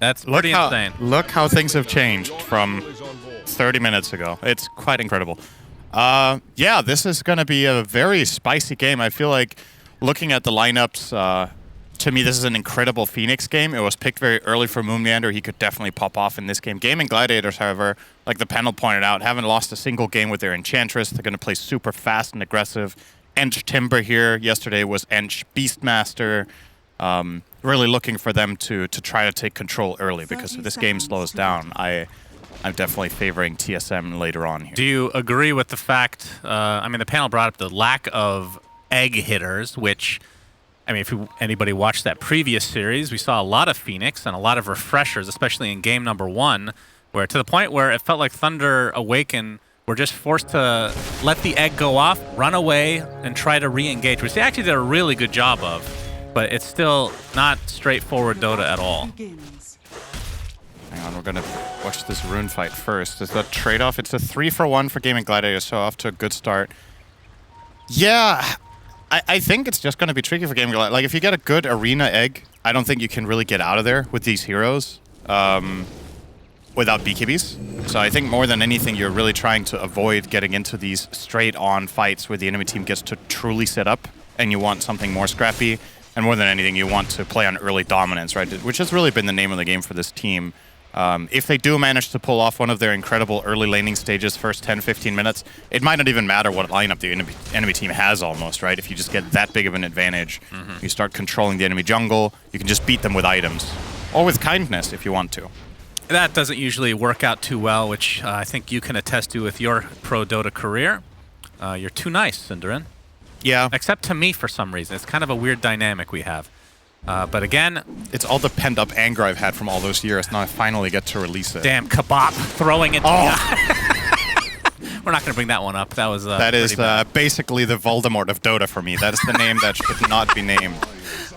That's pretty insane. Look how things have changed from 30 minutes ago. It's quite incredible. Yeah, this is going to be a very spicy game. I feel like looking at the lineups, to me, this is an incredible Phoenix game. It was picked very early for Moonmeander. He could definitely pop off in this game. Gaimin Gladiators, however, like the panel pointed out, haven't lost a single game with their Enchantress. They're going to play super fast and aggressive. Ench Timber here. Yesterday was Ench Beastmaster. Really looking for them to try to take control early, because if this game slows down, I'm definitely favoring TSM later on here. Do you agree with the fact, I mean, the panel brought up the lack of egg hitters, which, I mean, if anybody watched that previous series, we saw a lot of Phoenix and a lot of refreshers, especially in game number 1, where to the point where it felt like Thunder Awaken were just forced to let the egg go off, run away, and try to re-engage, which they actually did a really good job of. But it's still not straightforward Dota at all. Hang on, we're going to watch this rune fight first. Is that trade-off? It's a 3-for-1 for Gaimin Gladiators, so off to a good start. Yeah, I think it's just going to be tricky for Gaimin Gladiators. Like, if you get a good arena egg, I don't think you can really get out of there with these heroes without BKBs. So I think more than anything, you're really trying to avoid getting into these straight-on fights where the enemy team gets to truly set up, and you want something more scrappy. And more than anything, you want to play on early dominance, right? Which has really been the name of the game for this team. If they do manage to pull off one of their incredible early laning stages, first 10, 15 minutes, it might not even matter what lineup the enemy team has almost, right? If you just get that big of an advantage, you start controlling the enemy jungle, you can just beat them with items. Or with kindness if you want to. That doesn't usually work out too well, which I think you can attest to with your pro Dota career. You're too nice, Cinderin. Yeah. Except to me for some reason. It's kind of a weird dynamic we have. But again... It's all the pent-up anger I've had from all those years. Now I finally get to release it. Damn, Kabop throwing it. Oh. We're not going to bring that one up. That was that is basically the Voldemort of Dota for me. That is the name that should not be named.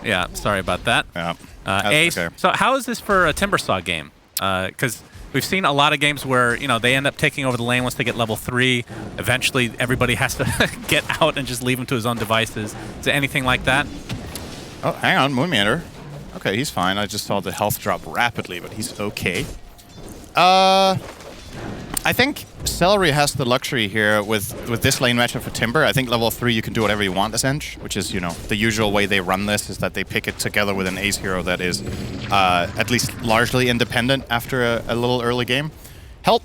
Yeah, sorry about that. Yeah. Ace, okay. So how is this for a Timbersaw game? Because we've seen a lot of games where, you know, they end up taking over the lane once they get level 3. Eventually, everybody has to get out and just leave him to his own devices. Is it anything like that? Oh, hang on, Moonmeander. Okay, he's fine. I just saw the health drop rapidly, but he's okay. I think Celery has the luxury here with this lane matchup for Timber. I think level 3 you can do whatever you want as Ench, which is, you know, the usual way they run this is that they pick it together with an ace hero that is at least largely independent after a little early game. Help.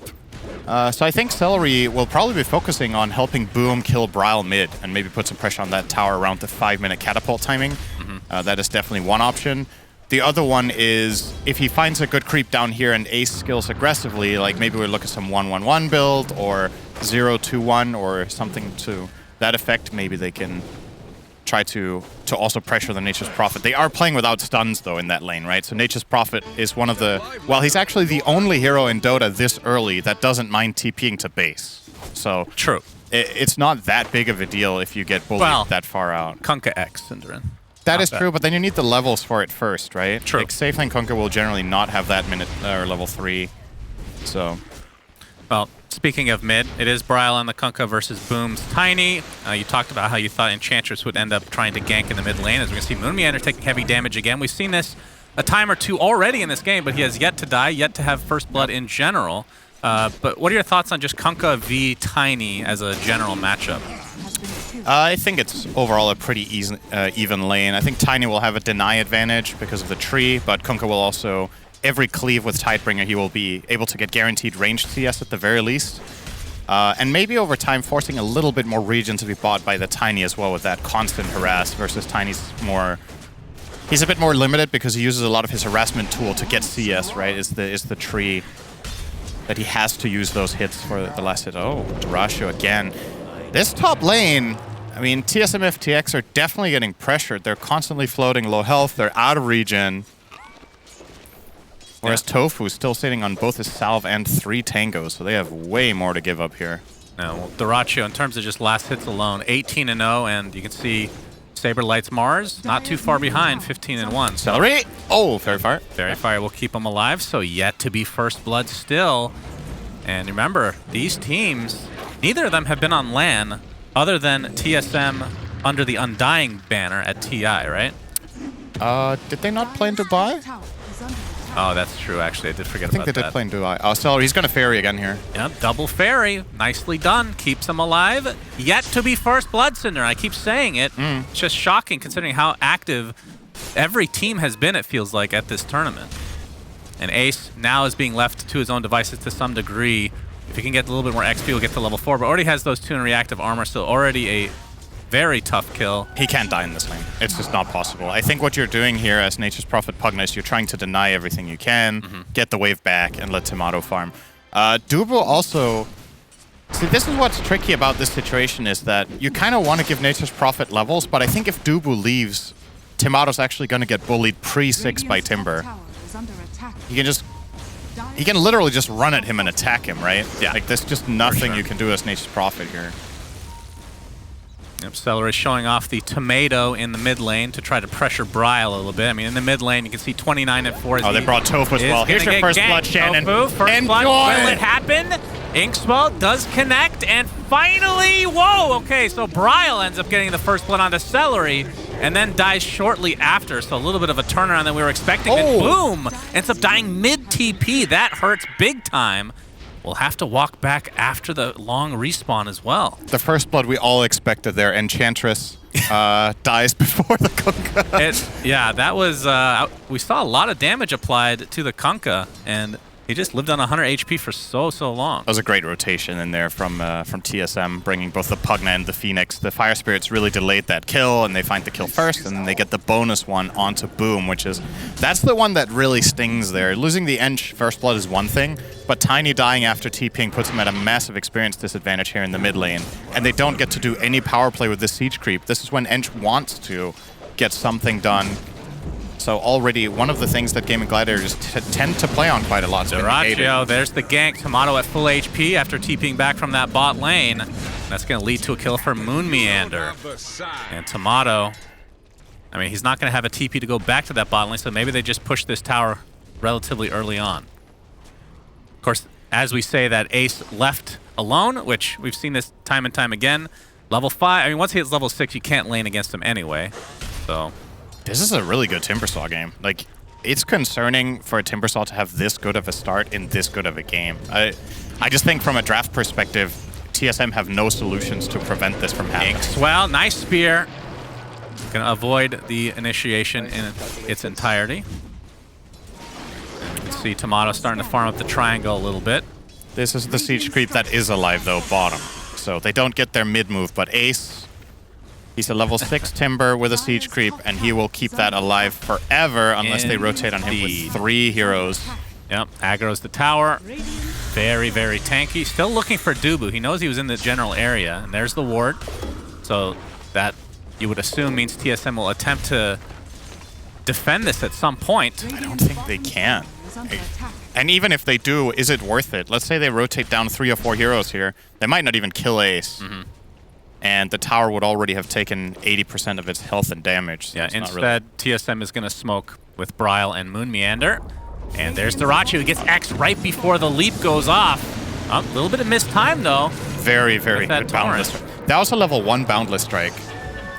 So I think Celery will probably be focusing on helping Boom kill Bryle mid and maybe put some pressure on that tower around the 5-minute catapult timing. That is definitely one option. The other one is, if he finds a good creep down here and ace skills aggressively, like maybe we look at some 1-1-1 build or 0-2-1 or something to that effect, maybe they can try to also pressure the Nature's Prophet. They are playing without stuns, though, in that lane, right? So Nature's Prophet is one of the... Well, he's actually the only hero in Dota this early that doesn't mind TPing to base. So... True. It's not that big of a deal if you get bullied that far out. Kunkka X, Cinderin. That is true, but then you need the levels for it first, right? True. Like, safe lane Kunkka will generally not have that minute or level 3, so... Well, speaking of mid, it is Bryle on the Kunkka versus Boom's Tiny. You talked about how you thought Enchantress would end up trying to gank in the mid lane. As we can see, Moonmeander taking heavy damage again. We've seen this a time or two already in this game, but he has yet to die, yet to have first blood in general. But what are your thoughts on just Kunkka v Tiny as a general matchup? I think it's overall a pretty even lane. I think Tiny will have a deny advantage because of the tree, but Kunkka will also, every cleave with Tidebringer, he will be able to get guaranteed ranged CS at the very least. And maybe over time forcing a little bit more region to be bought by the Tiny as well with that constant harass versus Tiny's more... He's a bit more limited because he uses a lot of his harassment tool to get CS, right? Is the tree that he has to use those hits for the last hit. Oh, Durasho again. This top lane, I mean, TSM FTX are definitely getting pressured. They're constantly floating low health. They're out of region. Whereas Tofu is still sitting on both his salve and 3 tangos, so they have way more to give up here. No, well, Durasho, in terms of just last hits alone, 18-0, and you can see Saber lights Mars, not too far behind, 15-1. Celery! Oh, Fairy Fire. Fairy Fire will keep him alive, so yet to be first blood still. And remember, these teams, neither of them have been on LAN other than TSM under the Undying banner at TI, right? Did they not play in Dubai? Oh, that's true, actually. I did forget about that. I think they did play in Dubai. Oh, Stellar, he's going to ferry again here. Yep, double ferry. Nicely done. Keeps him alive. Yet to be first blood, Cinder. I keep saying it. It's just shocking considering how active every team has been, it feels like, at this tournament. And Ace now is being left to his own devices to some degree. If he can get a little bit more XP, he'll get to level 4, but already has those 2 in reactive armor, so already a very tough kill. He can't die in this lane. It's just not possible. I think what you're doing here as Nature's Prophet Pugna is you're trying to deny everything you can, get the wave back, and let Tomato farm. Dubu also... See, this is what's tricky about this situation is that you kind of want to give Nature's Prophet levels, but I think if Dubu leaves, Tomato's actually going to get bullied pre-6 by Timber. He can literally just run at him and attack him, right? Yeah. Like, there's just nothing you can do as Nature's Prophet here. Yep, Celery showing off the tomato in the mid lane to try to pressure Bryle a little bit. I mean, in the mid lane, you can see 29 and 4. Oh, they brought Tofu as well. Here's your first blood, Shannon. Tofu, first blood. Will it happen? Inkswell does connect, and finally, whoa! Okay, so Bryle ends up getting the first blood onto Celery, and then dies shortly after. So a little bit of a turnaround than we were expecting. And boom! Ends up dying mid-TP. That hurts big time. We'll have to walk back after the long respawn as well. The first blood we all expected there. Enchantress dies before the Kunkka. Yeah, that was... we saw a lot of damage applied to the Kunkka, and he just lived on 100 HP for so long. That was a great rotation in there from TSM, bringing both the Pugna and the Phoenix. The Fire Spirits really delayed that kill, and they find the kill first, and then they get the bonus one onto Boom, which is... That's the one that really stings there. Losing the Ench first blood is one thing, but Tiny dying after TPing puts him at a massive experience disadvantage here in the mid lane, and they don't get to do any power play with this siege creep. This is when Ench wants to get something done. So already one of the things that Gaimin Gladiators tend to play on quite a lot. Dyrachyo, there's the gank. Tomato at full HP after TPing back from that bot lane. That's going to lead to a kill for Moon Meander. And Tomato, I mean, he's not going to have a TP to go back to that bot lane, so maybe they just push this tower relatively early on. Of course, as we say that Ace left alone, which we've seen this time and time again. Level 5, I mean, once he hits level 6, you can't lane against him anyway. So... This is a really good Timbersaw game. Like, it's concerning for a Timbersaw to have this good of a start in this good of a game. I just think from a draft perspective, TSM have no solutions to prevent this from happening. Well, nice spear. Gonna avoid the initiation in its entirety. And you can see Tomato starting to farm up the triangle a little bit. This is the siege creep that is alive, though, bottom. So they don't get their mid move, but Ace... He's a level 6 Timber with a siege creep, and he will keep that alive forever unless they rotate on him with 3 heroes. Yep, aggro's the tower. Very, very tanky. Still looking for Dubu. He knows he was in the general area, and there's the ward. So that, you would assume, means TSM will attempt to defend this at some point. I don't think they can. And even if they do, is it worth it? Let's say they rotate down 3 or 4 heroes here. They might not even kill Ace. And the tower would already have taken 80% of its health and damage. So yeah, instead, TSM is going to smoke with Bryle and Moon Meander. And there's Dyrachyo who gets X right before the leap goes off. A little bit of missed time, though. Very, very good Boundless Strike. That was a level 1 Boundless Strike.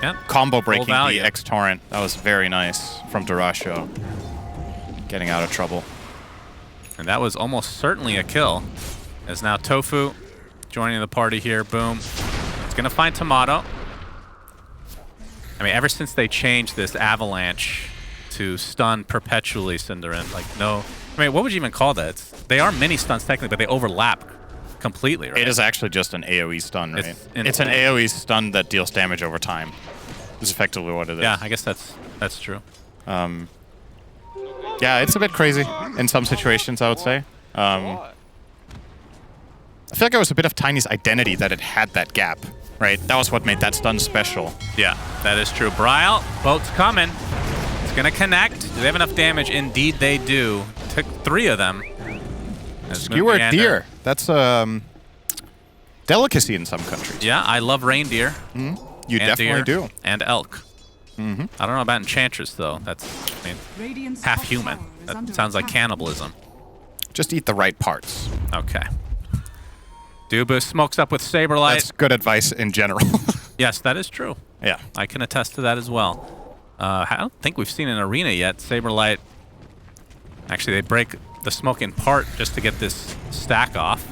Yep. Combo breaking the X Torrent. That was very nice from Dyrachyo. Getting out of trouble. And that was almost certainly a kill. As now Tofu joining the party here. Boom. Gonna find Tomato. I mean, ever since they changed this avalanche to stun perpetually, Cinderin, like no... I mean, what would you even call that? They are mini stuns technically, but they overlap completely, right? It is actually just an AoE stun, right? It's an AoE stun that deals damage over time. Is effectively what it is. Yeah, I guess that's true. Yeah, it's a bit crazy in some situations, I would say. I feel like it was a bit of Tiny's identity that it had that gap. Right, that was what made that stun special. Yeah, that is true. Bryle, boat's coming. It's gonna connect. Do they have enough damage? Indeed they do. Took 3 of them. Skewered deer. That's delicacy in some countries. Yeah, I love reindeer. You definitely do. And elk. I don't know about Enchantress, though. That's, I mean, half human. That sounds like cannibalism. Just eat the right parts. Okay. Dubu smokes up with Saberlight. That's good advice in general. Yes, that is true. Yeah. I can attest to that as well. I don't think we've seen an arena yet. Saberlight Actually, they break the smoke in part just to get this stack off,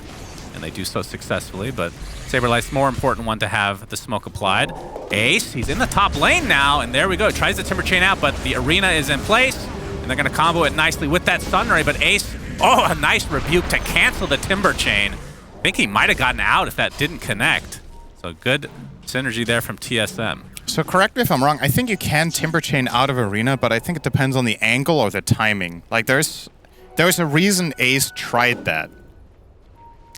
and they do so successfully, but Saberlight's more important one to have the smoke applied. Ace, he's in the top lane now, and there we go. Tries the Timber Chain out, but the arena is in place, and they're going to combo it nicely with that Stun Ray, but Ace, oh, a nice rebuke to cancel the Timber Chain. I think he might have gotten out if that didn't connect. So good synergy there from TSM. So correct me if I'm wrong, I think you can Timber Chain out of arena, but I think it depends on the angle or the timing. Like there's a reason Ace tried that.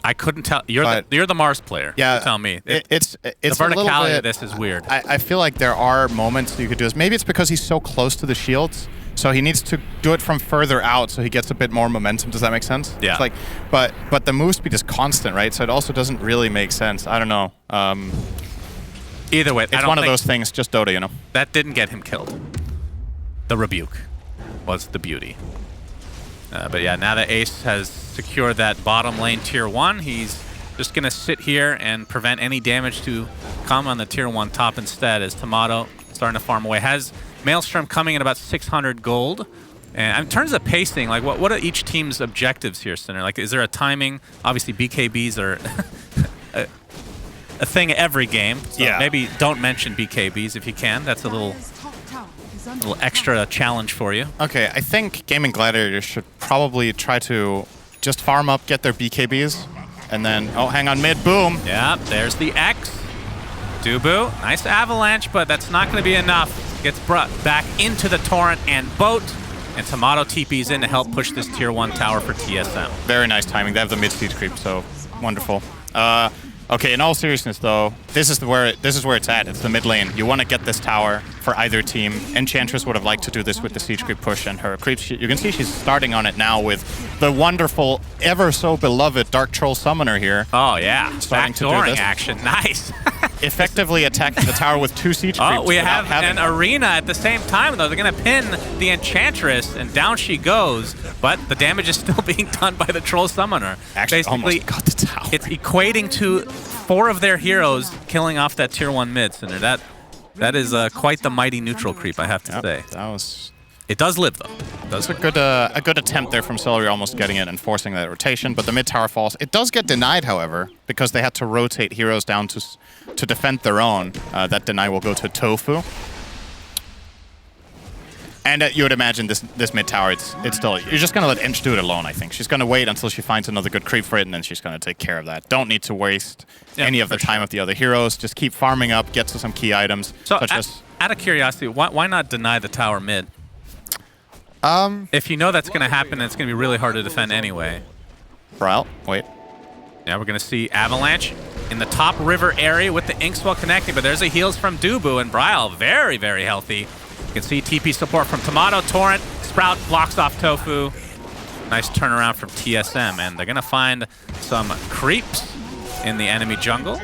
I couldn't tell. You're the Mars player. Yeah, you tell me. It's the verticality of this is weird. I feel like there are moments you could do this. Maybe it's because he's so close to the shields, so he needs to do it from further out, so he gets a bit more momentum. Does that make sense? Yeah. It's like, but the move speed is constant, right? So it also doesn't really make sense. I don't know. Either way, it's one of those things. Just Dota, you know. That didn't get him killed. The rebuke was the beauty. But yeah, now that Ace has secured that bottom lane tier 1, he's just going to sit here and prevent any damage to come on the tier 1 top instead, as Tomato starting to farm away. Has Maelstrom coming at about 600 gold. And in terms of pacing, like what are each team's objectives here, Sinner? Like, is there a timing? Obviously, BKBs are a thing every game. So yeah. Maybe don't mention BKBs if you can. That's a little extra challenge for you. Okay, I think Gaimin Gladiators should probably try to just farm up, get their BKBs, and then, oh, hang on, mid, boom. Yeah, there's the X. Dubu, nice avalanche, but that's not going to be enough. Gets brought back into the torrent and boat, and Tomato TP's in to help push this tier 1 tower for TSM. Very nice timing. They have the mid-speed creep, so wonderful. Okay, in all seriousness though, this is where it's at. It's the mid lane. You want to get this tower for either team. Enchantress would have liked to do this with the siege creep push, and her creeps. You can see she's starting on it now with the wonderful, ever so beloved Dark Troll Summoner here. Oh yeah, backdooring action, nice. Effectively attacking the tower with 2 siege creeps. Oh, we have an arena at the same time though. They're gonna pin the Enchantress, and down she goes. But the damage is still being done by the Troll Summoner. Actually, basically almost got the tower. It's equating to 4 of their heroes killing off that tier 1 mid, Cinder. That is quite the mighty neutral creep, I have to say. That was. It does live though. That's a good attempt there from Celery, almost getting it and forcing that rotation. But the mid tower falls. It does get denied, however, because they had to rotate heroes down to defend their own. That deny will go to Tofu. And you would imagine this mid tower, it's still, you're just gonna let Inch do it alone. I think she's gonna wait until she finds another good creep for it, and then she's gonna take care of that. Don't need to waste any of the time of the other heroes. Just keep farming up, get to some key items, so such as. Out of curiosity, why not deny the tower mid? If you know that's gonna happen, it's gonna be really hard to defend anyway. Braille, wait. Now we're gonna see Avalanche in the top river area with the Inkswell connecting, but there's a heals from Dubu, and Braille very, very healthy. You can see TP support from Tomato, Torrent, Sprout blocks off Tofu. Nice turnaround from TSM, and they're gonna find some creeps in the enemy jungle.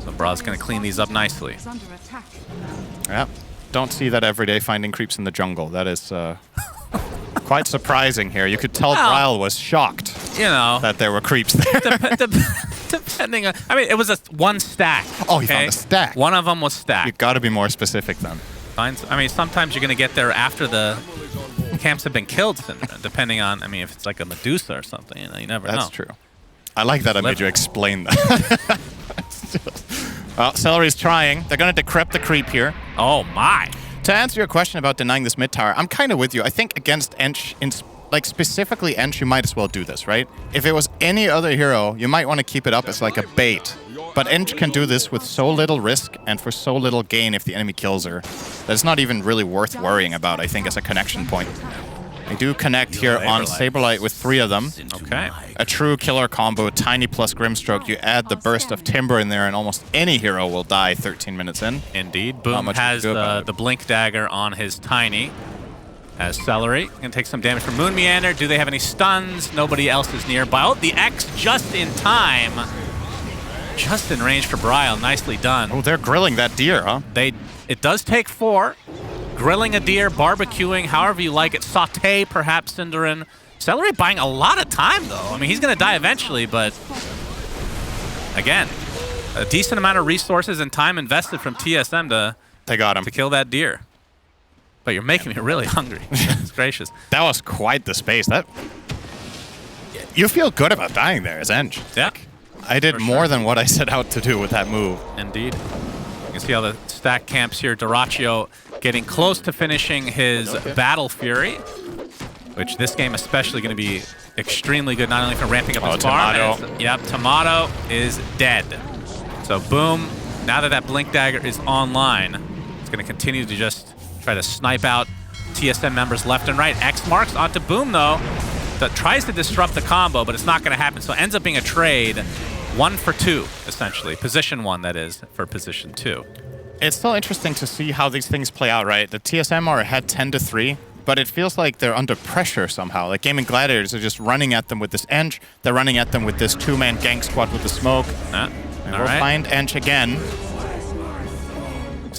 So Bra's gonna clean these up nicely. Yeah, don't see that every day, finding creeps in the jungle. That is quite surprising here. You could tell Bryle was shocked, you know, that there were creeps there. Depending on, I mean, it was one stack. Oh, he found a stack. One of them was stacked. You got to be more specific then. I mean, sometimes you're going to get there after the camps have been killed, depending on, I mean, if it's like a Medusa or something, you know, you never know. That's true. I like that I made you explain that. Well, Celery's trying. They're going to decrypt the creep here. Oh, my. To answer your question about denying this mid tower, I'm kind of with you. I think against Ench, like specifically Ench, you might as well do this, right? If it was any other hero, you might want to keep it up as like a bait. But Ench can do this with so little risk and for so little gain if the enemy kills her. That's not even really worth worrying about, I think, as a connection point. They do connect here on Saberlight with 3 of them. Okay. A true killer combo, Tiny plus Grimstroke. You add the burst of Timber in there and almost any hero will die 13 minutes in. Indeed. Boom has the Blink Dagger on his Tiny. As Celery can take some damage from Moon Meander. Do they have any stuns? Nobody else is nearby. Oh, the X just in time. Just in range for Bryle. Nicely done. Oh, they're grilling that deer, huh? It does take 4. Grilling a deer, barbecuing, however you like it. Saute, perhaps, Cinderin. Celery buying a lot of time, though. I mean, he's going to die eventually, but again, a decent amount of resources and time invested from TSM they got him. to kill that deer. But you're making me really hungry. gracious. That was quite the space. That you feel good about dying there, Zenj. Yeah. I did more than what I set out to do with that move. Indeed. You can see all the stack camps here. Dyrachyo getting close to finishing his Battle Fury, which this game especially going to be extremely good, not only for ramping up his farm. Yep, Tomato is dead. So boom, now that Blink Dagger is online, it's going to continue to just try to snipe out TSM members left and right. X marks onto Boom, though. That tries to disrupt the combo, but it's not going to happen. So it ends up being a trade 1 for 2, essentially. Position 1, that is, for position 2. It's still interesting to see how these things play out, right? The TSM are ahead 10-3, but it feels like they're under pressure somehow. Like Gaimin Gladiators are just running at them with this Ench. They're running at them with this 2-man gank squad with the smoke. And we'll find Ench again.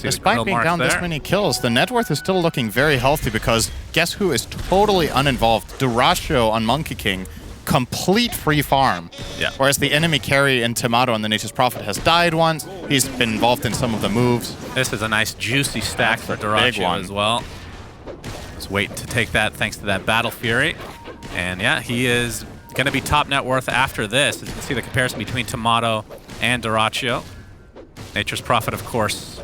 Despite being down this many kills, the net worth is still looking very healthy because guess who is totally uninvolved? Dyrachyo on Monkey King. Complete free farm. Yeah. Whereas the enemy carry in Tomato on the Nature's Prophet has died once. He's been involved in some of the moves. This is a nice juicy stack for Dyrachyo as well. Just waiting to take that thanks to that Battle Fury. And yeah, he is going to be top net worth after this. As you can see the comparison between Tomato and Dyrachyo. Nature's Prophet, of course.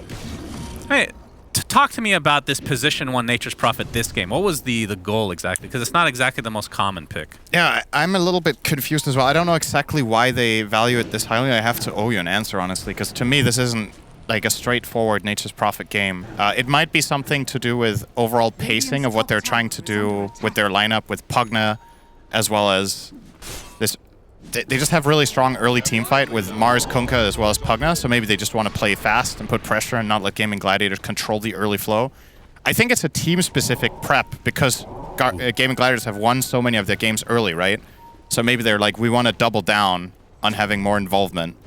Hey, talk to me about this position 1 Nature's Prophet this game. What was the goal exactly? Because it's not exactly the most common pick. Yeah, I'm a little bit confused as well. I don't know exactly why they value it this highly. I have to owe you an answer, honestly, because to me this isn't like a straightforward Nature's Prophet game. It might be something to do with overall pacing of what they're trying to do with their lineup with Pugna, as well as this. They just have really strong early team fight with Mars, Kunkka, as well as Pugna, so maybe they just want to play fast and put pressure and not let Gaimin Gladiators control the early flow. I think it's a team-specific prep because Gaimin Gladiators have won so many of their games early, right? So maybe they're like, we want to double down on having more involvement.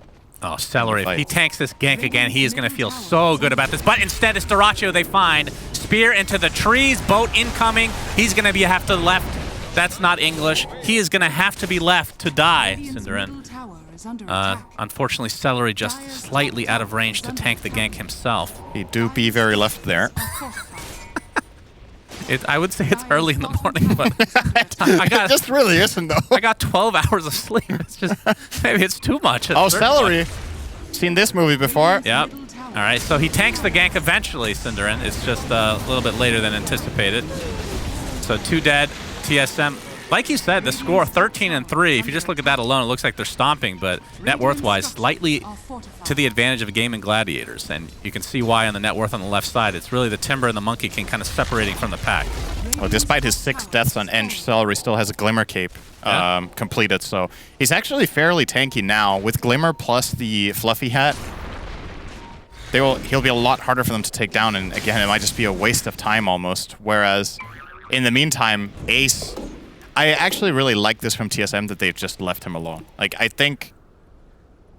Oh, Celery. If he tanks this gank again, he is going to feel so good about this. But instead, it's Dyrachyo they find. Spear into the trees, boat incoming. He's going to have to left. That's not English. He is going to have to be left to die, Cinderin. Unfortunately, Celery just slightly out of range to tank the gank himself. He do be very left there. I would say it's early in the morning, but it just really isn't, though. I got 12 hours of sleep. It's just, maybe it's too much. Oh, Celery. Seen this movie before. Yep. All right, so he tanks the gank eventually, Cinderin. It's just a little bit later than anticipated. So 2 dead. TSM, like you said, the score 13-3. If you just look at that alone, it looks like they're stomping, but net worth-wise, slightly to the advantage of Gaimin Gladiators. And you can see why on the net worth on the left side. It's really the Timber and the Monkey King kind of separating from the pack. Well, despite his 6 deaths on Ench, Celery still has a Glimmer Cape completed, so he's actually fairly tanky now. With Glimmer plus the Fluffy Hat, he'll be a lot harder for them to take down, and again, it might just be a waste of time almost. Whereas in the meantime, Ace, I actually really like this from TSM that they've just left him alone. Like, I think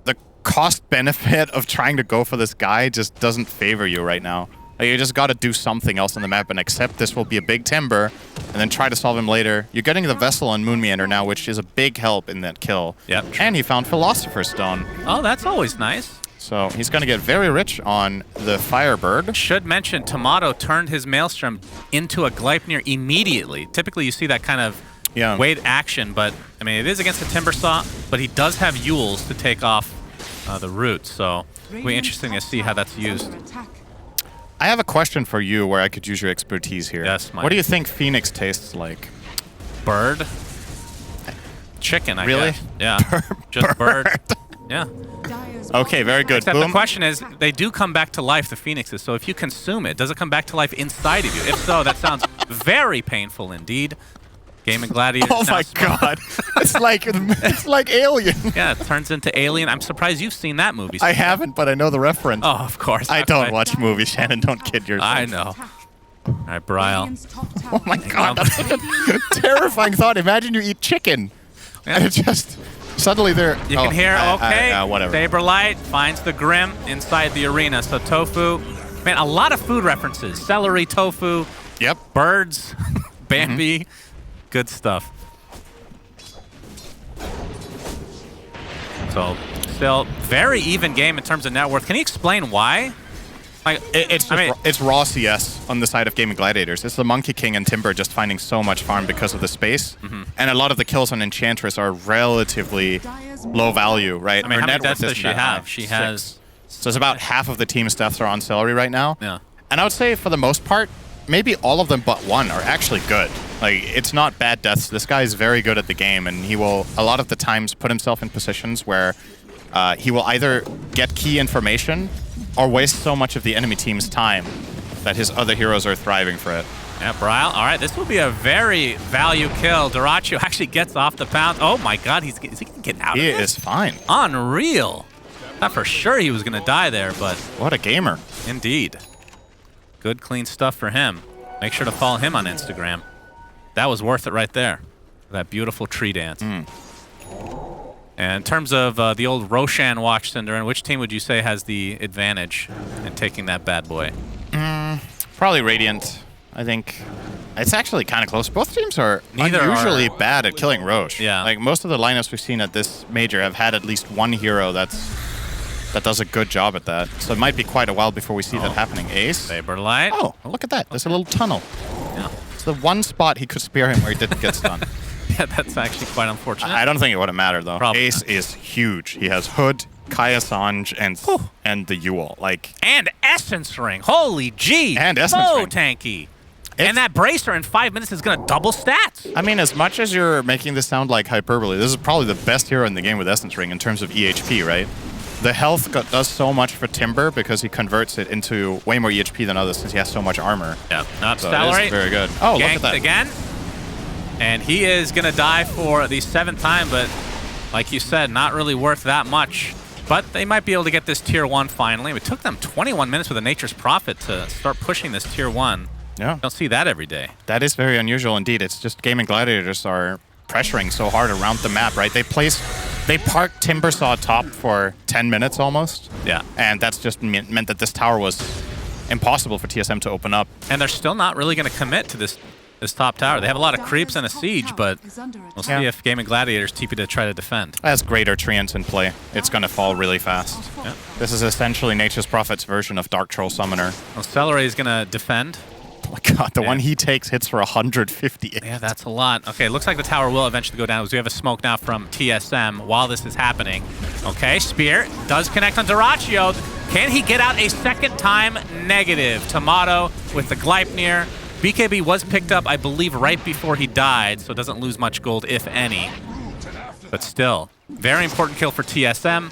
the cost-benefit of trying to go for this guy just doesn't favor you right now. Like, you just got to do something else on the map and accept this will be a big Timber, and then try to solve him later. You're getting the Vessel on Moon Meander now, which is a big help in that kill. Yep. And he found Philosopher's Stone. Oh, that's always nice. So he's going to get very rich on the Firebird. Should mention, Tomato turned his Maelstrom into a Gleipnir immediately. Typically, you see that kind of wait action, but I mean, it is against the Timbersaw, but he does have Yules to take off the roots, so it'll be interesting to see how that's used. I have a question for you where I could use your expertise here. Yes, Mike. What do you think Phoenix tastes like? Bird? Chicken, I really? guess. Yeah, just bird. Yeah. Okay, very good. Except Boom. the question is, they do come back to life, the Phoenixes, so if you consume it, does it come back to life inside of you? If so, that sounds very painful indeed. Gaimin Gladiators. Oh my god. it's like Alien. Yeah, it turns into Alien. I'm surprised you've seen that movie. I haven't, but I know the reference. Oh, of course. I don't watch movies, Shannon. Don't kid yourself. I know. All right, Brial. Oh my god, that's such a terrifying thought. Imagine you eat chicken. Yeah. And it just... Suddenly they're... You can hear, okay, whatever. Saberlight finds the Grim inside the arena. So Tofu, man, a lot of food references. Celery, Tofu, yep, birds, Bambi, good stuff. So still very even game in terms of net worth. Can you explain why? Like, it's raw CS on the side of Gaimin Gladiators. It's the Monkey King and Timber just finding so much farm because of the space. And a lot of the kills on Enchantress are relatively low value, right? I mean, Her how many net deaths worth does isn't she that have? high. She 6. has... So it's about half of the team's deaths are on Celery right now. Yeah. And I would say for the most part, maybe all of them but one are actually good. Like, it's not bad deaths. This guy is very good at the game, and he will, a lot of the times, put himself in positions where he will either get key information or waste so much of the enemy team's time that his other heroes are thriving for it. Yeah, Bryle. All right, this will be a very value kill. Dyrachyo actually gets off the pound. Oh my God, is he gonna get out of He this? is fine. Unreal. Thought for sure he was gonna die there, but What a gamer. indeed. Good, clean stuff for him. Make sure to follow him on Instagram. That was worth it right there. That beautiful tree dance. And in terms of the old Roshan watch, Cinderin, which team would you say has the advantage in taking that bad boy? Probably Radiant. I think it's actually kind of close. Both teams are Neither unusually are. bad at killing Roche. Yeah. Like, most of the lineups we've seen at this major have had at least one hero that does a good job at that. So it might be quite a while before we see that happening. Ace. Saberlight. Oh, look at that. There's a little tunnel. Yeah. It's the one spot he could spear him where he didn't get stunned. Yeah, that's actually quite unfortunate. I don't think it would have mattered, though. Probably Ace is huge. He has Hood, Kaya Sanj, and the Yule. Like, And Essence Ring. Holy G. And Essence so Ring. tanky. And that Bracer in 5 minutes is going to double stats. I mean, as much as you're making this sound like hyperbole, this is probably the best hero in the game with Essence Ring in terms of EHP, right? The health does so much for Timber because he converts it into way more EHP than others since he has so much armor. Yeah, not So Stellary. it is very good. Oh, look at Ganked that. again. And he is going to die for the 7th time, but like you said, not really worth that much. But they might be able to get this tier 1 finally. It took them 21 minutes with a Nature's Prophet to start pushing this tier 1. Yeah. Don't see that every day. That is very unusual indeed. It's just Gaimin Gladiators are pressuring so hard around the map, right? They parked Timbersaw top for 10 minutes almost. Yeah. And that's just meant that this tower was impossible for TSM to open up. And they're still not really going to commit to this top tower. They have a lot of creeps and a siege, but we'll see if Gaimin Gladiators TP to try to defend. As greater Treants in play, it's going to fall really fast. Yeah. This is essentially Nature's Prophet's version of Dark Troll Summoner. Well, Celery is going to defend. Oh my God, the one he takes hits for 158. Yeah, that's a lot. Okay, looks like the tower will eventually go down. We have a smoke now from TSM while this is happening. Okay, Spear does connect on Dyrachyo. Can he get out a second time? Negative. Tomato with the Gleipnir. BKB was picked up, I believe, right before he died, so it doesn't lose much gold, if any. But still, very important kill for TSM.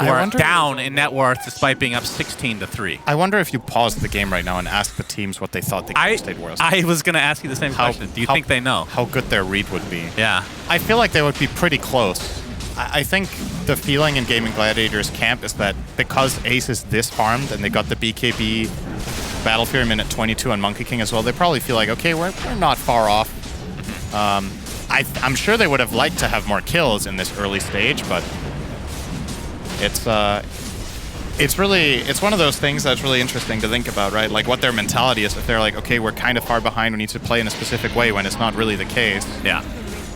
Who are down in net worth despite being up 16-3. I wonder if you pause the game right now and ask the teams what they thought the game state was. I was going to ask you the same question. Do you think they know? How good their read would be. Yeah. I feel like they would be pretty close. I think the feeling in Gaimin Gladiators camp is that because Ace is this farmed and they got the BKB Battle Fury minute 22 on Monkey King as well, they probably feel like, okay, we're not far off. I'm sure they would have liked to have more kills in this early stage, but it's one of those things that's really interesting to think about, right? Like what their mentality is if they're like, okay, we're kind of far behind, we need to play in a specific way when it's not really the case. Yeah.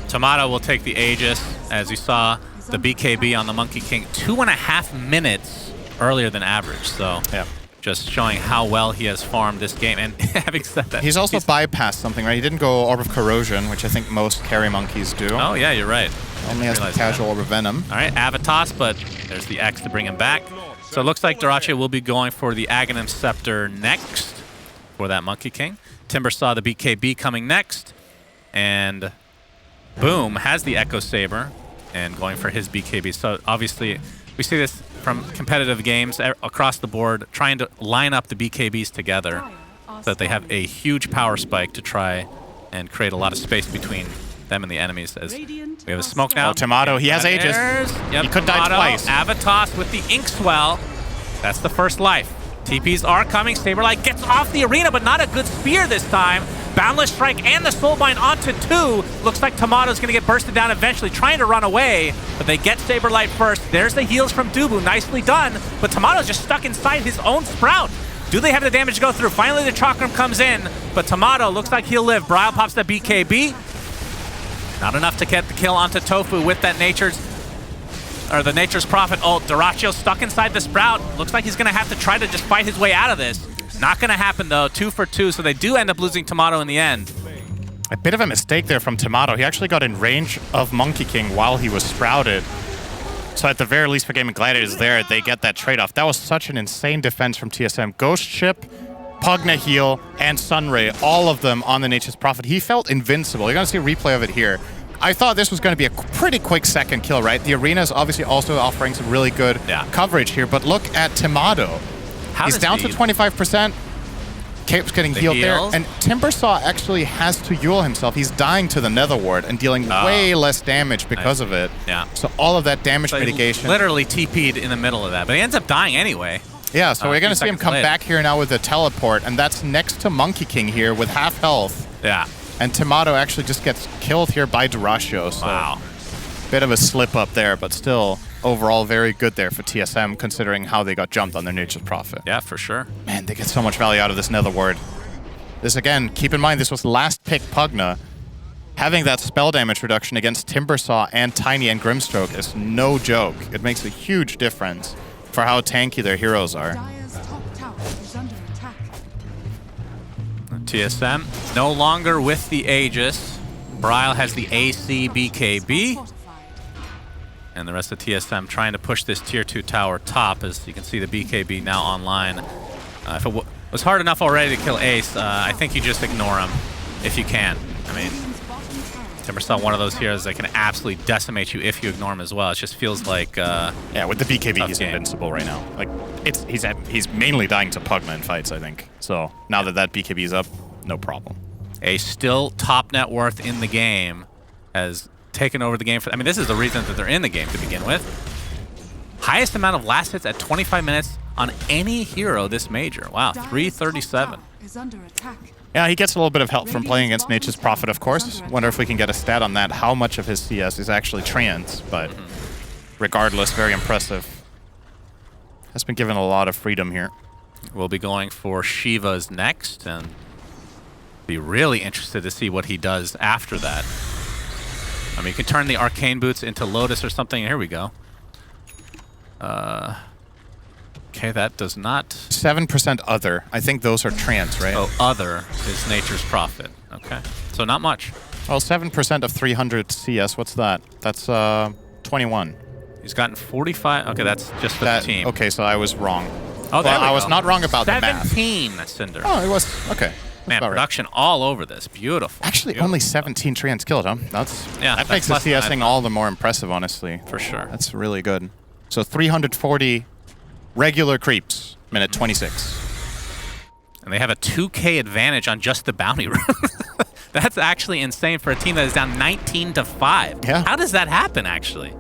Tomato will take the Aegis, as you saw the BKB on the Monkey King 2.5 minutes earlier than average. So yeah. Just showing how well he has farmed this game. And having said that, he's also bypassed something, right? He didn't go Orb of Corrosion, which I think most carry monkeys do. Oh yeah, you're right. Only has the casual Orb of Venom. All right, Avatos, but there's the X to bring him back. So it looks like Dyrachyo will be going for the Aghanim Scepter next for that Monkey King. Timber saw the BKB coming next, and Boom has the Echo Saber and going for his BKB. So obviously, we see this from competitive games across the board, trying to line up the BKBs together so that they have a huge power spike to try and create a lot of space between them and the enemies. As we have a smoke now. Oh, Tomato, he has Aegis. Yep, He could die twice. Avatos with the Inkswell. That's the first life. TPs are coming. Saberlight gets off the arena, but not a good spear this time. Boundless Strike and the Soulbind onto 2. Looks like Tomato's going to get bursted down eventually, trying to run away, but they get Saberlight first. There's the heals from Dubu. Nicely done, but Tomato's just stuck inside his own Sprout. Do they have the damage to go through? Finally, the Chakram comes in, but Tomato looks like he'll live. Bryle pops the BKB. Not enough to get the kill onto Tofu with that Nature's or the Nature's Prophet ult. Dyrachyo stuck inside the Sprout. Looks like he's going to have to try to just fight his way out of this. Not going to happen, though. 2 for 2, so they do end up losing Tomato in the end. A bit of a mistake there from Tomato. He actually got in range of Monkey King while he was sprouted. So at the very least for Gaimin Gladiators there, they get that trade-off. That was such an insane defense from TSM. Ghost Ship, Pugna Heal, and Sunray, all of them on the Nature's Prophet. He felt invincible. You're going to see a replay of it here. I thought this was going to be a pretty quick second kill, right? The arena is obviously also offering some really good coverage here, but look at Tomato. He's down to 25%. Cape's getting healed there. And Timbersaw actually has to Yule himself. He's dying to the Nether Ward and dealing way less damage because of it. Yeah. So all of that damage mitigation. Literally TP'd in the middle of that, but he ends up dying anyway. Yeah, so we're going to see him come back here now with a teleport, and that's next to Monkey King here with half health. Yeah. And Tomato actually just gets killed here by Dyrachyo. So wow. Bit of a slip up there, but still overall very good there for TSM considering how they got jumped on their Nature's Prophet. Yeah, for sure. Man, they get so much value out of this Nether Ward. This again, keep in mind this was last pick Pugna. Having that spell damage reduction against Timbersaw and Tiny and Grimstroke is no joke. It makes a huge difference for how tanky their heroes are. TSM no longer with the Aegis. Bryle has the AC BKB. And the rest of TSM trying to push this tier 2 tower top, as you can see the BKB now online. If it was hard enough already to kill Ace, I think you just ignore him if you can. I mean, Timbersaw, one of those heroes that can absolutely decimate you if you ignore him as well. It just feels like yeah, with the BKB, he's invincible right now. Like he's mainly dying to Pugna in fights, I think. So now that BKB is up, no problem. Ace still top net worth in the game, has taken over the game. I mean, this is the reason that they're in the game to begin with. Highest amount of last hits at 25 minutes on any hero this major. Wow, 337. Yeah, he gets a little bit of help from playing against Nature's Prophet, of course. Wonder if we can get a stat on that, how much of his CS is actually trans, but regardless, very impressive. Has been given a lot of freedom here. We'll be going for Shiva's next, and be really interested to see what he does after that. I mean, you can turn the Arcane Boots into Lotus or something. Here we go. Okay, that does not... 7% other. I think those are trans, right? Oh, other is Nature's Prophet. Okay, so not much. Well, 7% of 300 CS, what's that? That's 21. He's gotten 45. Okay, that's just for the team. Okay, so I was wrong. Oh, there I was not wrong about the math. 17, Cinder. Oh, it was... Okay. Man, production all over this. Beautiful. Actually, beautiful. Only 17 trans killed, huh? That makes the CSing all the more impressive, honestly. For sure. That's really good. So 340 regular creeps, minute 26. And they have a 2K advantage on just the bounty room. That's actually insane for a team that is down 19-5. Yeah. How does that happen, actually?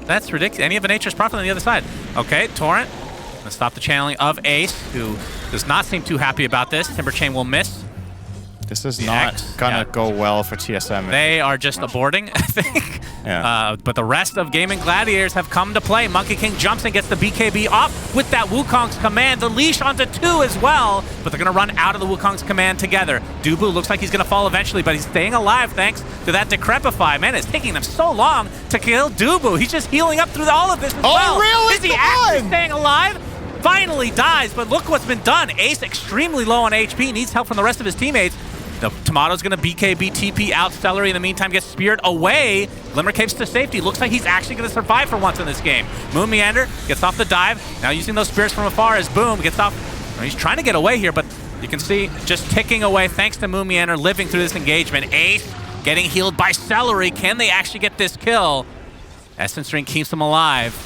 That's ridiculous. And you have a Nature's Prophet on the other side. Okay, Torrent. Gonna stop the channeling of Ace, who does not seem too happy about this. Timber Chain will miss. This is not gonna go well for TSM. They are just aborting, I think. Yeah. But the rest of Gaimin Gladiators have come to play. Monkey King jumps and gets the BKB off with that Wukong's command. The leash onto 2 as well, but they're gonna run out of the Wukong's command together. Dubu looks like he's gonna fall eventually, but he's staying alive thanks to that Decrepify. Man, it's taking them so long to kill Dubu. He's just healing up through all of this as well. Really? Is he actually staying alive? Finally dies, but look what's been done. Ace extremely low on HP, needs help from the rest of his teammates. The Tomato's going to BKB TP out. Celery in the meantime gets speared away. Glimmer Capes to safety. Looks like he's actually going to survive for once in this game. Moon Meander gets off the dive. Now using those spears from afar as Boom gets off. He's trying to get away here, but you can see just ticking away thanks to Moon Meander living through this engagement. Ace getting healed by Celery. Can they actually get this kill? Essence Ring keeps them alive.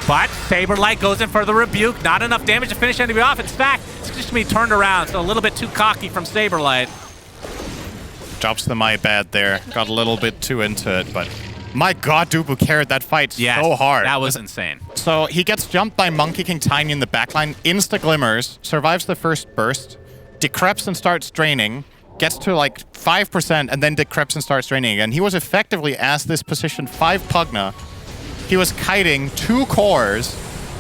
But Saberlight goes in for the rebuke. Not enough damage to finish anybody off. In fact, it's just going to be turned around. So a little bit too cocky from Saberlight. Drops the my bad there. Got a little bit too into it, but my god, Dubu carried that fight so hard. That was insane. So he gets jumped by Monkey King Tiny in the backline, insta-glimmers, survives the first burst, decreps and starts draining, gets to like 5%, and then decreps and starts draining again. He was effectively, as this position 5 Pugna, he was kiting 2 cores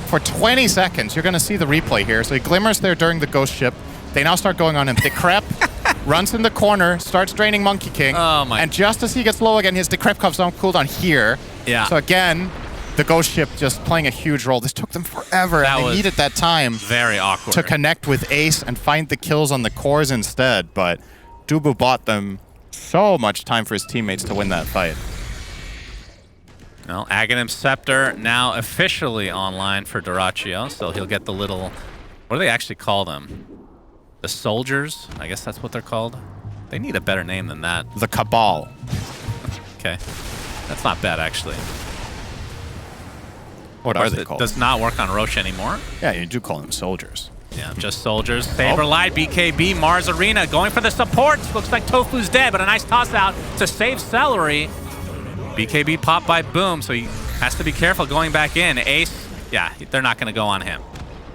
for 20 seconds. You're going to see the replay here. So he glimmers there during the ghost ship. They now start going on him. Decrep runs in the corner, starts draining Monkey King. Oh my. And just as he gets low again, his Decrep comes on cooldown here. Yeah. So again, the ghost ship just playing a huge role. This took them forever, and they needed that time very awkward to connect with Ace and find the kills on the cores instead. But Dubu bought them so much time for his teammates to win that fight. Well, Aghanim Scepter now officially online for Dyrachyo, so he'll get the little... What do they actually call them? The soldiers? I guess that's what they're called. They need a better name than that. The Cabal. Okay. That's not bad, actually. What are they called? Does not work on Roche anymore. Yeah, you do call them soldiers. Yeah, just soldiers. Saberlight, BKB, Mars Arena going for the supports. Looks like Tofu's dead, but a nice toss out to save Celery. BKB popped by Boom, so he has to be careful going back in. Ace, yeah, they're not going to go on him.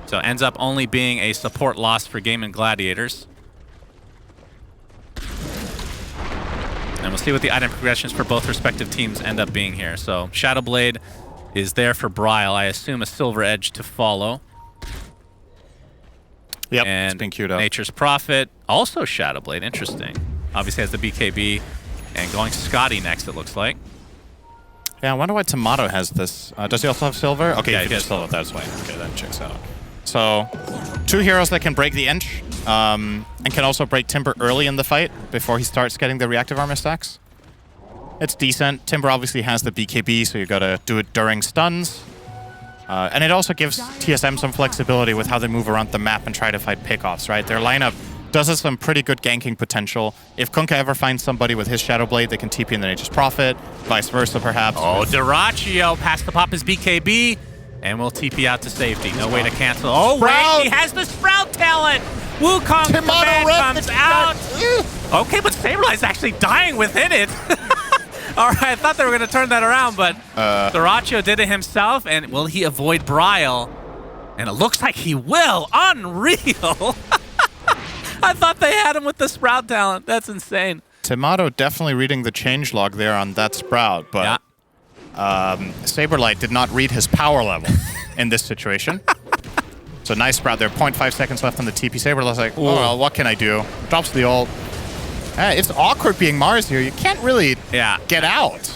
So ends up only being a support loss for Gaimin Gladiators. And we'll see what the item progressions for both respective teams end up being here. So Shadowblade is there for Bryle. I assume a Silver Edge to follow. Yep, and it's been queued up. Nature's Prophet, also Shadowblade. Interesting. Obviously has the BKB. And going Scotty next, it looks like. Yeah, I wonder why Tomato has this. Does he also have silver? Okay, yeah, he does silver. That's why. Okay, that checks out. So, 2 heroes that can break the inch, and can also break Timber early in the fight before he starts getting the reactive armor stacks. It's decent. Timber obviously has the BKB, so you gotta do it during stuns. And it also gives TSM some flexibility with how they move around the map and try to fight pickoffs, right? Their lineup does have some pretty good ganking potential. If Kunkka ever finds somebody with his Shadowblade, they can TP in the Nature's Prophet, vice versa perhaps. Oh, Dyrachyo has to pop his BKB, and will TP out to safety. No way to cancel. Oh, wait, he has the Sprout talent! Wukong's command comes out! Okay, but Saberlight's actually dying within it. All right, I thought they were going to turn that around, but Dyrachyo did it himself, and will he avoid Bryle? And it looks like he will. Unreal! I thought they had him with the Sprout talent. That's insane. Tomato definitely reading the changelog there on that Sprout, but Saberlight did not read his power level in this situation. So nice Sprout there. 0.5 seconds left on the TP. Saberlight's like, oh, well, what can I do? Drops the ult. It's awkward being Mars here. You can't really get out.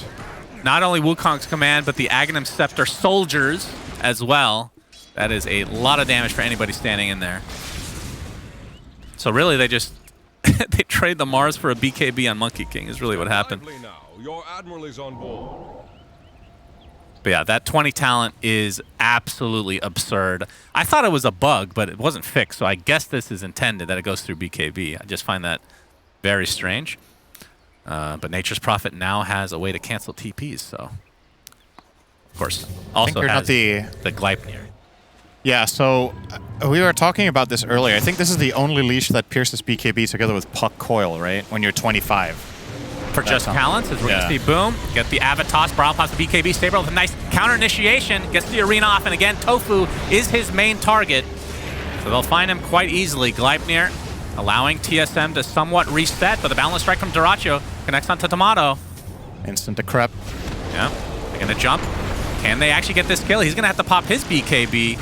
Not only Wukong's command, but the Aghanim Scepter soldiers as well. That is a lot of damage for anybody standing in there. So really, they just they trade the Mars for a BKB on Monkey King is really what happened. Your admiral is on board. But yeah, that 20 talent is absolutely absurd. I thought it was a bug, but it wasn't fixed, so I guess this is intended that it goes through BKB. I just find that very strange. But Nature's Prophet now has a way to cancel TPs, so... Of course, also has the Gleipnir. Yeah, so we were talking about this earlier. I think this is the only leash that pierces BKB together with Puck Coil, right? When you're 25. For just talents, as we're going to see Boom, get the Avatos, Brawl pops the BKB, Saber with a nice counter initiation, gets the arena off, and again, Tofu is his main target. So they'll find him quite easily. Gleipnir allowing TSM to somewhat reset, but the balance strike from Dyrachyo connects onto Tomato. Instant decrep. Yeah, they're going to jump. Can they actually get this kill? He's going to have to pop his BKB.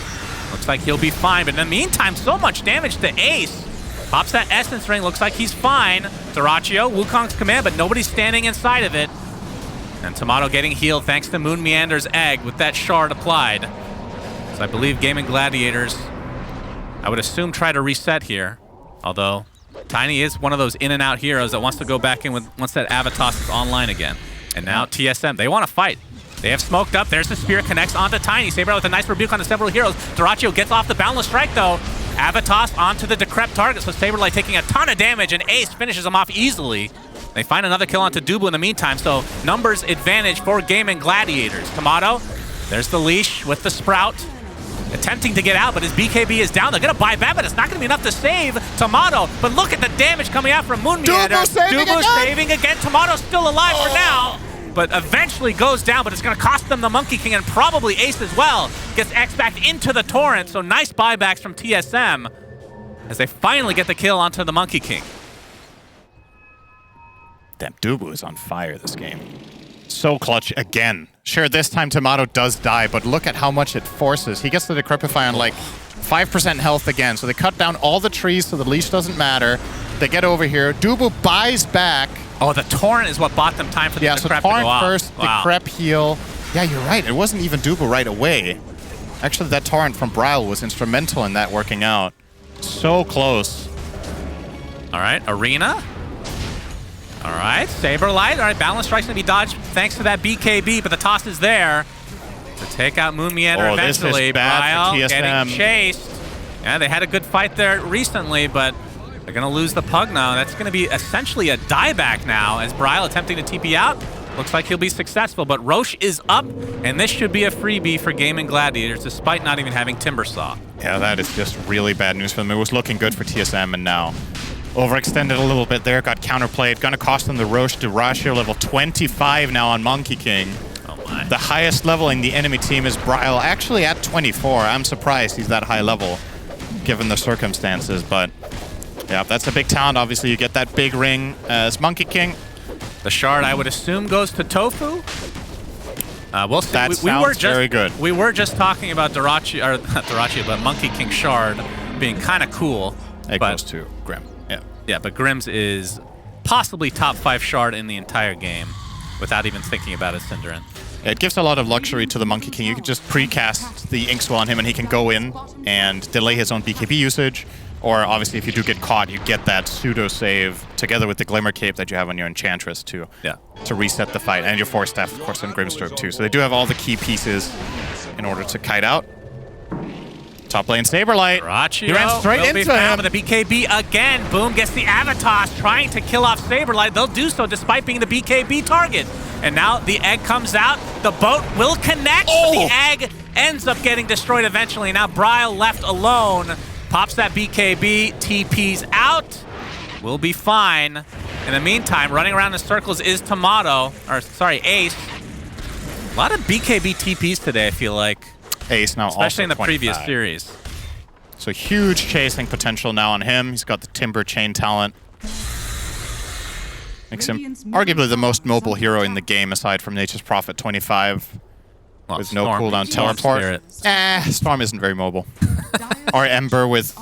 Looks like he'll be fine, but in the meantime, so much damage to Ace. Pops that Essence Ring, looks like he's fine. Dyrachyo, Wukong's command, but nobody's standing inside of it. And Tomato getting healed thanks to Moon Meander's egg with that shard applied. So I believe Gaimin Gladiators, I would assume, try to reset here. Although, Tiny is one of those in-and-out heroes that wants to go back in with once that Avatos is online again. And now TSM, they want to fight. They have smoked up. There's the Spear, connects onto Tiny. Saber with a nice rebuke on the several heroes. Dyrachyo gets off the Boundless Strike, though. Avatos onto the Decrep target, so Saberlight taking a ton of damage, and Ace finishes him off easily. They find another kill onto Dubu in the meantime, so numbers advantage for Gaimin Gladiators. Tomato, there's the leash with the Sprout. Attempting to get out, but his BKB is down. They're going to buy back, but it's not going to be enough to save Tomato. But look at the damage coming out from Moon Meander. Dubu saving again. Tomato's still alive for now, but eventually goes down, but it's going to cost them the Monkey King and probably Ace as well. Gets X back into the Torrent, so nice buybacks from TSM as they finally get the kill onto the Monkey King. Damn, Dubu is on fire this game. So clutch again. Sure, this time Tomato does die, but look at how much it forces. He gets the Decrepify on like 5% health again, so they cut down all the trees so the leash doesn't matter. They get over here. Dubu buys back. Oh, the Torrent is what bought them time for the Decrep to go off. Torrent first, Decrep heal. Yeah, you're right. It wasn't even doable right away. Actually, that torrent from Bryle was instrumental in that working out. So close. All right, Arena. All right, Saberlight. All right, Balance Strike's going to be dodged thanks to that BKB, but the toss is there to take out Moon Meander eventually. This is bad Bryle for TSM. getting chased. Yeah, they had a good fight there recently, but they're going to lose the Pug now. That's going to be essentially a dieback now as Bryle attempting to TP out. Looks like he'll be successful, but Roche is up, and this should be a freebie for Gaimin Gladiators, despite not even having Timbersaw. Yeah, that is just really bad news for them. It was looking good for TSM, and now overextended a little bit there, got counterplayed. Gonna cost them the Roche to Ratio level 25 now on Monkey King. Oh my. The highest level in the enemy team is Bryle, actually at 24. I'm surprised he's that high level, given the circumstances, but yeah, that's a big talent. Obviously, you get that big ring as Monkey King. The shard, I would assume, goes to Tofu. We'll see. That sounds very good. We were just talking about Dirachi, or not Dirachi, but Monkey King shard being kind of cool. It goes to Grim. Yeah. Yeah, but Grimm's is possibly top 5 shard in the entire game without even thinking about it, Cinderin. Yeah, it gives a lot of luxury to the Monkey King. You can just precast the Inkswell on him and he can go in and delay his own BKB usage. Or obviously, if you do get caught, you get that pseudo save together with the Glimmer Cape that you have on your Enchantress to reset the fight, and your Force Staff, of course, on Grimstroke too. So they do have all the key pieces in order to kite out. Top lane Saberlight. He ran straight into him. With a BKB again. Boom gets the Avatos trying to kill off Saberlight. They'll do so despite being the BKB target. And now the egg comes out. The boat will connect. But the egg ends up getting destroyed eventually. Now Bryle left alone. Pops that BKB, TP's out. We'll be fine. In the meantime, running around in circles is Tomato, or sorry, Ace. A lot of BKB TPs today, I feel like. Ace now especially in the 25. previous series. So huge chasing potential now on him. He's got the Timber Chain talent. Makes him arguably the most mobile hero in the game aside from Nature's Prophet 25. Well, with no cooldown Storm teleport. Storm isn't very mobile. Or Ember with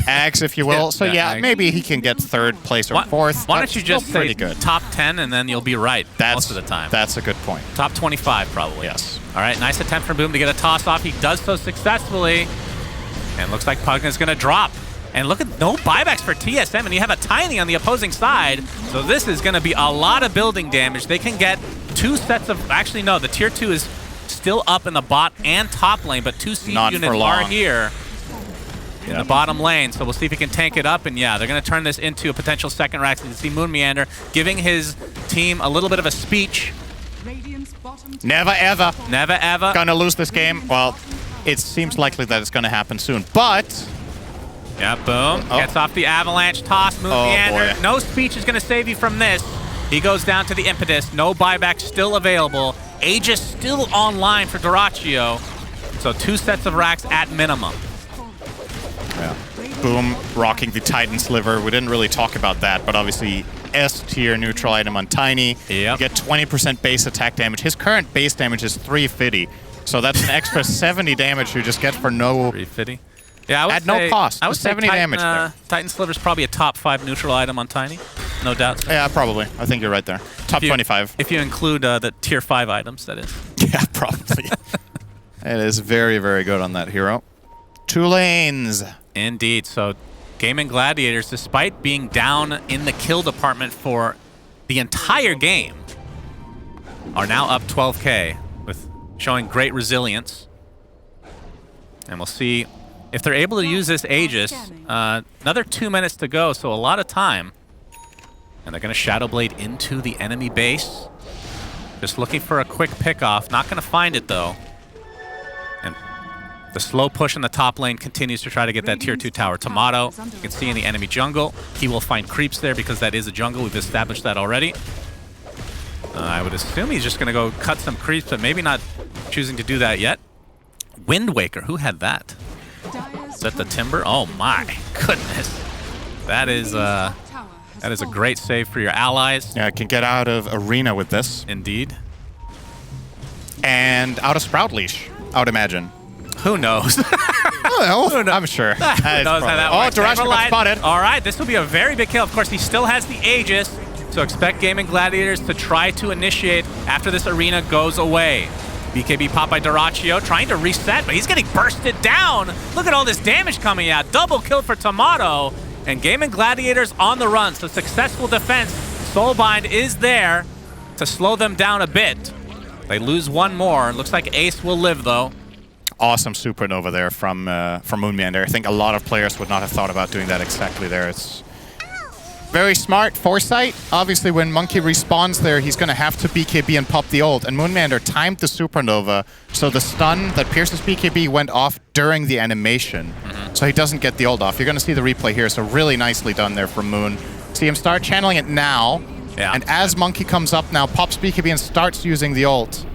Axe, if you will. So yeah, maybe he can get 3rd place or 4th. Why don't you just say top 10 and then you'll be right most of the time. That's a good point. Top 25 probably. Yes. All right, nice attempt from Boom to get a toss off. He does so successfully. And looks like Pugna's going to drop. And look at no buybacks for TSM, and you have a Tiny on the opposing side. So this is going to be a lot of building damage. They can get 2 sets of... Actually, no, the tier 2 is still up in the bot and top lane, but 2 siege units are here in the bottom lane. So we'll see if he can tank it up. And yeah, they're going to turn this into a potential second rack. So you can see Moon Meander giving his team a little bit of a speech. Never ever. Never ever. Gonna lose this game. Well, it seems likely that it's gonna happen soon, but... Yeah, Boom. Gets off the avalanche toss. Moon Meander. Boy. No speech is going to save you from this. He goes down to the impetus. No buyback still available. Aegis still online for Dyrachio. So 2 sets of racks at minimum. Yeah. Boom rocking the Titan Sliver. We didn't really talk about that, but obviously S tier neutral item on Tiny. Yep. You get 20% base attack damage. His current base damage is 350. So that's an extra 70 damage you just get for no... 350? Yeah, I would at say, no cost. I would say 70 damage there. Titan Sliver's probably a top 5 neutral item on Tiny. No doubt. Yeah, probably. I think you're right there. Top 25. If you include the tier 5 items, that is. Yeah, probably. It is very, very good on that hero. 2 lanes. Indeed. So Gaimin Gladiators, despite being down in the kill department for the entire game, are now up 12K with showing great resilience. And we'll see if they're able to use this Aegis. Another 2 minutes to go, so a lot of time. And they're going to Shadow Blade into the enemy base. Just looking for a quick pickoff. Not going to find it, though. And the slow push in the top lane continues to try to get that tier 2 tower. Tomato, you can see in the enemy jungle. He will find creeps there because that is a jungle. We've established that already. I would assume he's just going to go cut some creeps, but maybe not choosing to do that yet. Wind Waker, who had that? Is that the Timber? Oh my goodness. That is a great save for your allies. Yeah, can get out of Arena with this. Indeed. And out of Sprout Leash, I would imagine. Who knows? I'm sure. Who knows how that works? Dyrachio got spotted. All right, this will be a very big kill. Of course, he still has the Aegis, so expect Gaimin Gladiators to try to initiate after this Arena goes away. BKB pop by Dyrachyo, trying to reset, but he's getting bursted down. Look at all this damage coming out. Double kill for Tomato. And Gaimin Gladiators on the run, so successful defense. Soulbind is there to slow them down a bit. They lose one more. Looks like Ace will live, though. Awesome supernova there from Moonmeander. I think a lot of players would not have thought about doing that exactly there. It's very smart foresight. Obviously, when Monkey respawns there, he's going to have to BKB and pop the ult. And Moonmeander timed the supernova, so the stun that pierces BKB went off during the animation. So he doesn't get the ult off. You're going to see the replay here, so really nicely done there from Moon. See him start channeling it now. Yeah. And as Monkey comes up now, pops BKB and starts using the ult,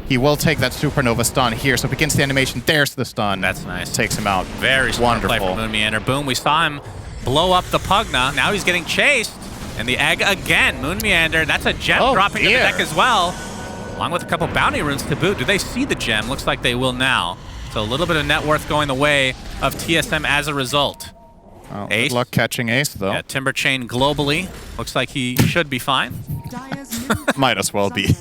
he will take that supernova stun here. So begins the animation. There's the stun. That's nice. Takes him out. Very smart Wonderful. play from Moonmeander. Boom, we saw him blow up the Pugna. Now he's getting chased. And the egg again. Moonmeander, that's a gem dropping in the deck as well. Along with a couple bounty runes to boot. Do they see the gem? Looks like they will now. So a little bit of net worth going the way of TSM as a result. Well, Ace. good luck catching Ace, though. Yeah, Timber Chain globally. Looks like he should be fine. Might as well be.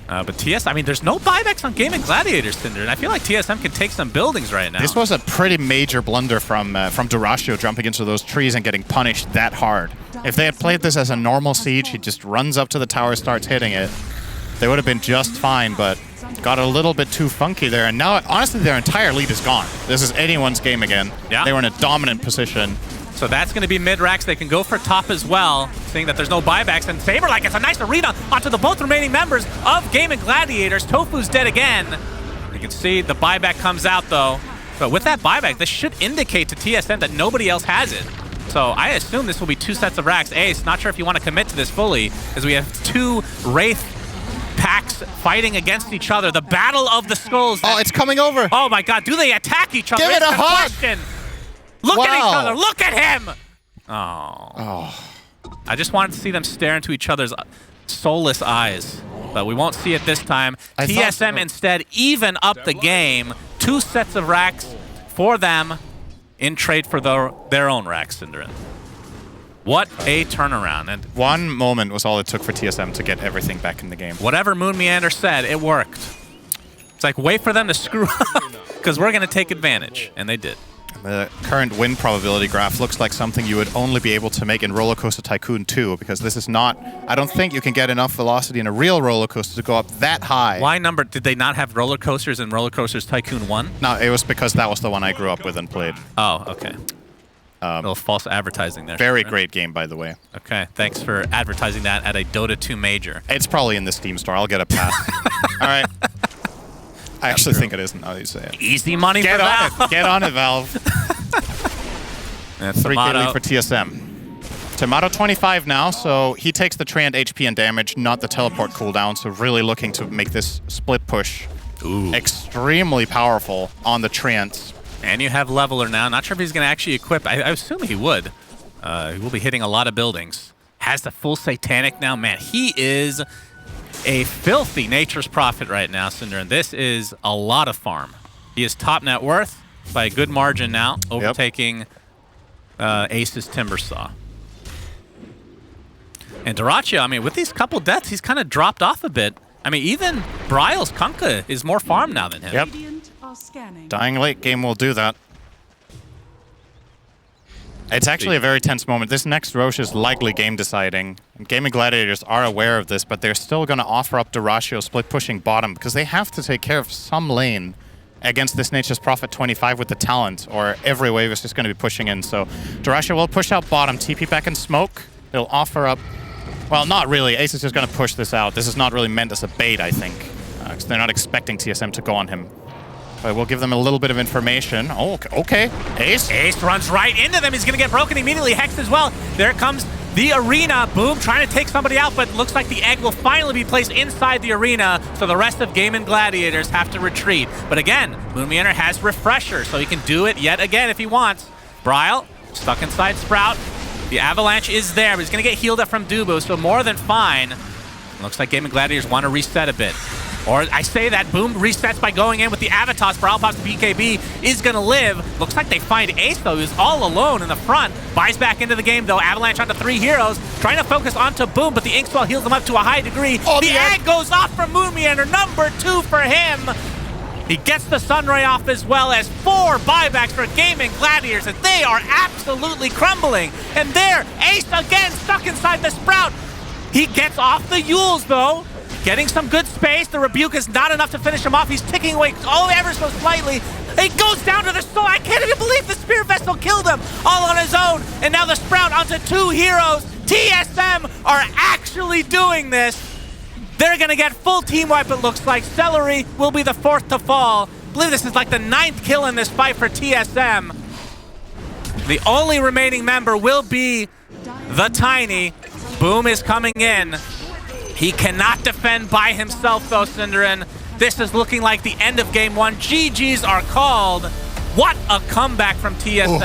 But TSM, I mean, there's no buybacks on Gaimin Gladiators, Cinder, and I feel like TSM can take some buildings right now. This was a pretty major blunder from Dyrachyo jumping into those trees and getting punished that hard. If they had played this as a normal siege, he just runs up to the tower, starts hitting it. They would have been just fine, but got a little bit too funky there. And now, honestly, their entire lead is gone. This is anyone's game again. Yeah. They were in a dominant position. So that's going to be mid-racks. They can go for top as well, seeing that there's no buybacks. And Saber, like, it's a nice arena onto the both remaining members of Gaimin Gladiators. Tofu's dead again. You can see the buyback comes out, though. But with that buyback, this should indicate to TSM that nobody else has it. So I assume this will be 2 sets of racks. Ace, not sure if you want to commit to this fully, as we have 2 Wraith packs fighting against each other. The battle of the skulls. Oh, it's coming over. Oh, my God. Do they attack each other? Give it a hug. Question. Look at each Wow. other. Look at him. Oh. I just wanted to see them stare into each other's soulless eyes. But we won't see it this time. I TSM thought- instead even up the game. 2 sets of racks for them in trade for their own racks, Cinderin. What a turnaround. And One moment was all it took for TSM to get everything back in the game. whatever Moonmeander said, it worked. It's like, wait for them to screw up, because we're going to take advantage. And they did. The current win probability graph looks like something you would only be able to make in Roller Coaster Tycoon 2, because this is not... I don't think you can get enough velocity in a real roller coaster to go up that high. Why number? Did they not have roller coasters in Roller Coasters Tycoon 1? No, it was because that was the one I grew up with and played. Oh, okay. A little false advertising there. Very Sure. great game, by the way. Okay, thanks for advertising that at a Dota 2 major. It's probably in the Steam store. I'll get a pass. All right. I actually think it isn't, now that you say it. Easy money Get for on Valve. it. Get on it, Valve. That's 3K Tomato. lead for TSM. Tomato 25 now, so he takes the Treant HP and damage, not the teleport cooldown, so really looking to make this split push extremely powerful on the Treants. And you have Leveler now. Not sure if he's going to actually equip. I assume he would. He will be hitting a lot of buildings. Has the full Satanic now. Man, he is a filthy Nature's Prophet right now, Cinder. And this is a lot of farm. He is top net worth by a good margin now, overtaking Ace's Timbersaw. And Dyrachyo, I mean, with these couple deaths, he's kind of dropped off a bit. I mean, even Bryle's Kunkka is more farm now than him. Yep. Dying late game will do that. It's actually a very tense moment. This next Roche is likely game deciding. Gaimin Gladiators are aware of this, but they're still going to offer up Dyrachyo split pushing bottom because they have to take care of some lane against this Nature's Prophet 25 with the talent, or every wave is just going to be pushing in. So Dyrachyo will push out bottom, TP back in smoke. They'll offer up... Well, not really. Ace is just going to push this out. This is not really meant as a bait, I think, because they're not expecting TSM to go on him. But we'll give them a little bit of information. Oh, okay. Ace. Ace runs right into them. He's going to get broken immediately. Hex as well. There comes the arena. Boom, trying to take somebody out, but looks like the egg will finally be placed inside the arena, so the rest of Gaimin Gladiators have to retreat. But again, Moonmeander has Refresher, so he can do it yet again if he wants. Bryle, stuck inside Sprout. The Avalanche is there, but he's going to get healed up from Dubu, so more than fine. Looks like Gaimin Gladiators want to reset a bit. Or I say that Boom resets by going in with the Avatars for Alpops. BKB is going to live. Looks like they find Ace, though, who's all alone in the front. Buys back into the game, though. Avalanche onto 3 heroes. Trying to focus onto Boom, but the Inkswell heals him up to a high degree. Oh, the egg goes off from Moonmeander, number 2 for him. He gets the Sunray off as well as 4 buybacks for Gaimin Gladiators, and they are absolutely crumbling. And there, Ace again stuck inside the Sprout. He gets off the Yules, though. Getting some good space. The Rebuke is not enough to finish him off. He's ticking away ever so slightly. It goes down to the Soul. I can't even believe the Spear Vessel killed him all on his own. And now the Sprout onto 2 heroes. TSM are actually doing this. They're going to get full team wipe, it looks like. Celery will be the 4th to fall. I believe this is like the 9th kill in this fight for TSM. The only remaining member will be the Tiny. Boom is coming in. He cannot defend by himself, though, Synderin. This is looking like the end of game 1. GGs are called. What a comeback from TSM.